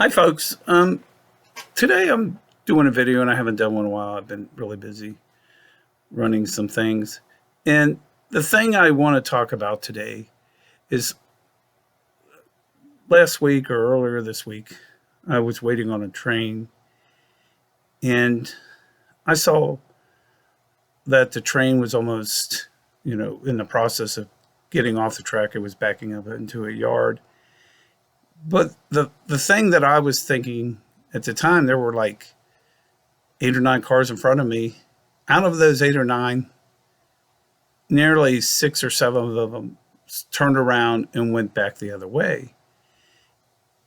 Hi, folks. Today I'm doing a video and I haven't done one in a while. I've been really busy running some things. And the thing I want to talk about today is last week or earlier this week, I was waiting on a train and I saw that the train was almost, in the process of getting off the track. It was backing up into a yard. But the thing that I was thinking at the time, there were like 8 or 9 cars in front of me. Out of those 8 or 9, nearly 6 or 7 of them turned around and went back the other way.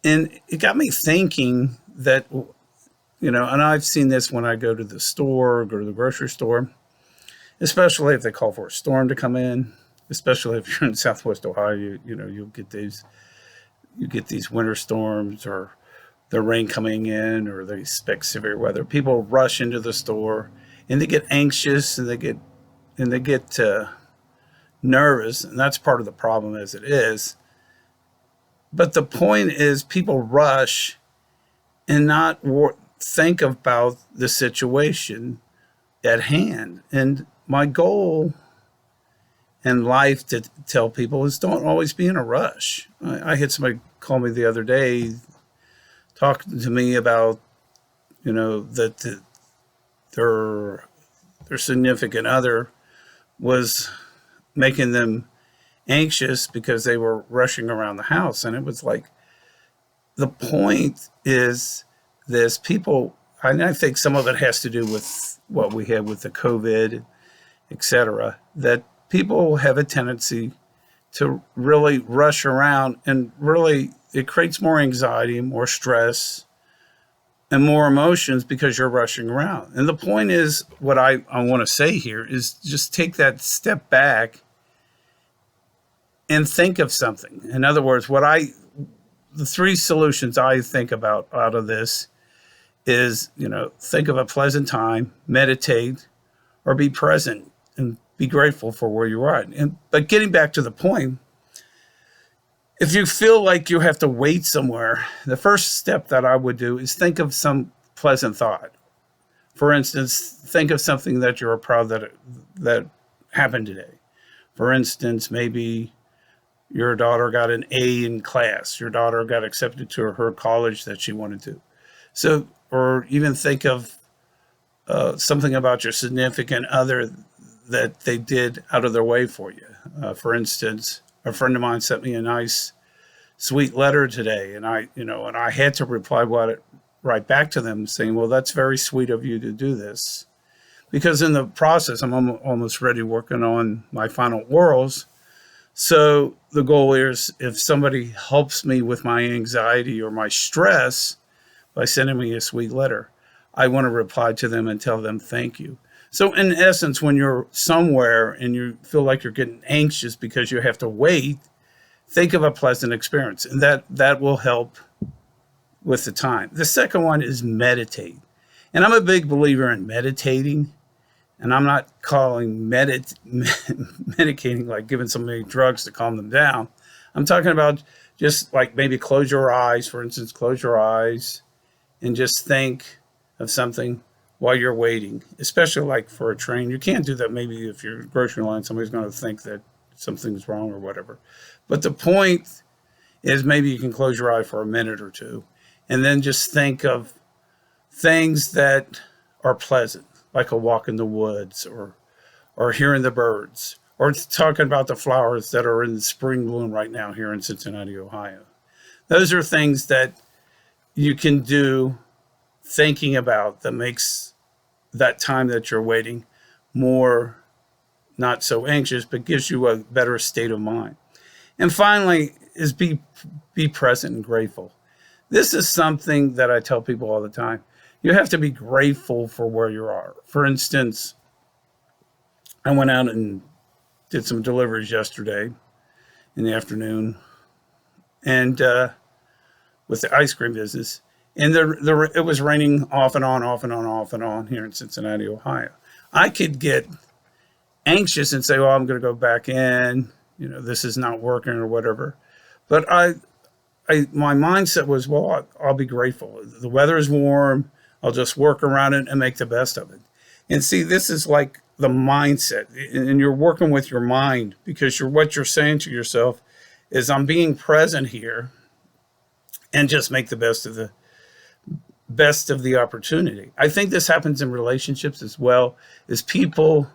And it got me thinking that, and I've seen this when I go to the store, go to the grocery store, especially if they call for a storm to come in, especially if you're in Southwest Ohio, you'll get these winter storms or the rain coming in or they expect severe weather. People rush into the store and they get anxious and they get nervous, and that's part of the problem as it is. But the point is, people rush and not think about the situation at hand. And my goal in life to tell people is don't always be in a rush. I had somebody call me the other day talking to me about, that their significant other was making them anxious because they were rushing around the house. And it was like, the point is this: people, and I think some of it has to do with what we had with the COVID, etc., that people have a tendency to really rush around, and really it creates more anxiety, more stress, and more emotions because you're rushing around. And the point is, what I want to say here is just take that step back and think of something. In other words, the 3 solutions I think about out of this is, think of a pleasant time, meditate, or be present and be grateful for where you are. But getting back to the point, if you feel like you have to wait somewhere, the first step that I would do is think of some pleasant thought. For instance, think of something that you're proud that happened today. For instance, maybe your daughter got an A in class. Your daughter got accepted to her college that she wanted to. So, or even think of something about your significant other that they did out of their way for you. For instance, a friend of mine sent me a nice, sweet letter today, and I had to reply right back to them saying, "Well, that's very sweet of you to do this," because in the process, I'm almost ready working on my final orals. So the goal is, if somebody helps me with my anxiety or my stress by sending me a sweet letter, I want to reply to them and tell them thank you. So in essence, when you're somewhere and you feel like you're getting anxious because you have to wait, think of a pleasant experience, and that will help with the time. The second one is meditate. And I'm a big believer in meditating, and I'm not calling medicating like giving somebody drugs to calm them down. I'm talking about just like maybe close your eyes, for instance, close your eyes and just think of something while you're waiting, especially like for a train. You can't do that maybe if you're grocery line, somebody's going to think that something's wrong or whatever. But the point is, maybe you can close your eye for a minute or two and then just think of things that are pleasant, like a walk in the woods or hearing the birds, or talking about the flowers that are in spring bloom right now here in Cincinnati, Ohio. Those are things that you can do thinking about that makes that time that you're waiting more not so anxious, but gives you a better state of mind. And finally is be present and grateful. This is something that I tell people all the time. You have to be grateful for where you are. For instance, I went out and did some deliveries yesterday in the afternoon, and with the ice cream business. And it was raining off and on, off and on, off and on here in Cincinnati, Ohio. I could get anxious and say, "Oh, I'm going to go back in. This is not working," or whatever. But my mindset was, well, I'll be grateful. The weather is warm. I'll just work around it and make the best of it. And see, this is like the mindset, and you're working with your mind, because what you're saying to yourself is, I'm being present here, and just make the best of the opportunity. I think this happens in relationships as well, is people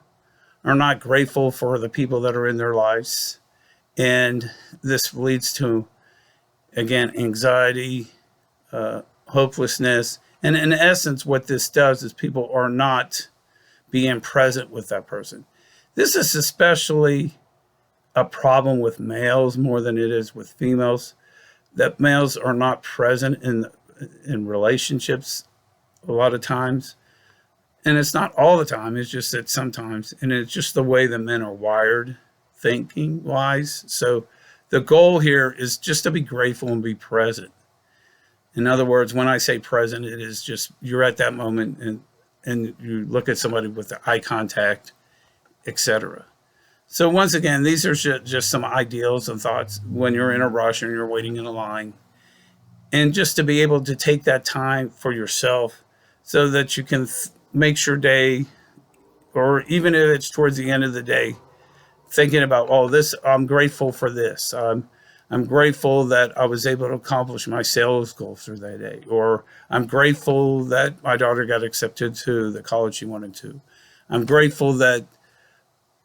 are not grateful for the people that are in their lives. And this leads to, again, anxiety, hopelessness. And in essence, what this does is people are not being present with that person. This is especially a problem with males more than it is with females, that males are not present in relationships a lot of times. And it's not all the time, it's just that sometimes, and it's just the way the men are wired, thinking wise. So the goal here is just to be grateful and be present. In other words, when I say present, it is just you're at that moment, and you look at somebody with the eye contact, etc. So once again, these are just some ideals and thoughts when you're in a rush and you're waiting in a line, and just to be able to take that time for yourself so that you can make your day, or even if it's towards the end of the day, thinking about, oh, this, I'm grateful for this. I'm grateful that I was able to accomplish my sales goals through that day, or I'm grateful that my daughter got accepted to the college she wanted to. I'm grateful that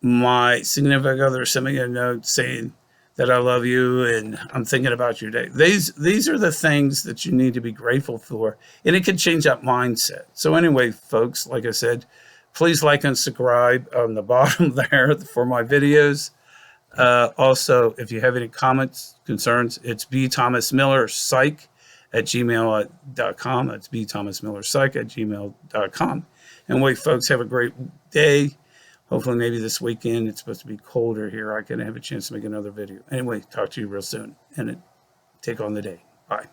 my significant other sent me a note saying that I love you and I'm thinking about your day. These are the things that you need to be grateful for, and it can change that mindset. So anyway, folks, like I said, please like and subscribe on the bottom there for my videos. Also, if you have any comments, concerns, it's bthomasmillerpsych@gmail.com. That's bthomasmillerpsych@gmail.com. And wait, folks, have a great day. Hopefully, maybe this weekend, it's supposed to be colder here, I can have a chance to make another video. Anyway, talk to you real soon, and take on the day. Bye.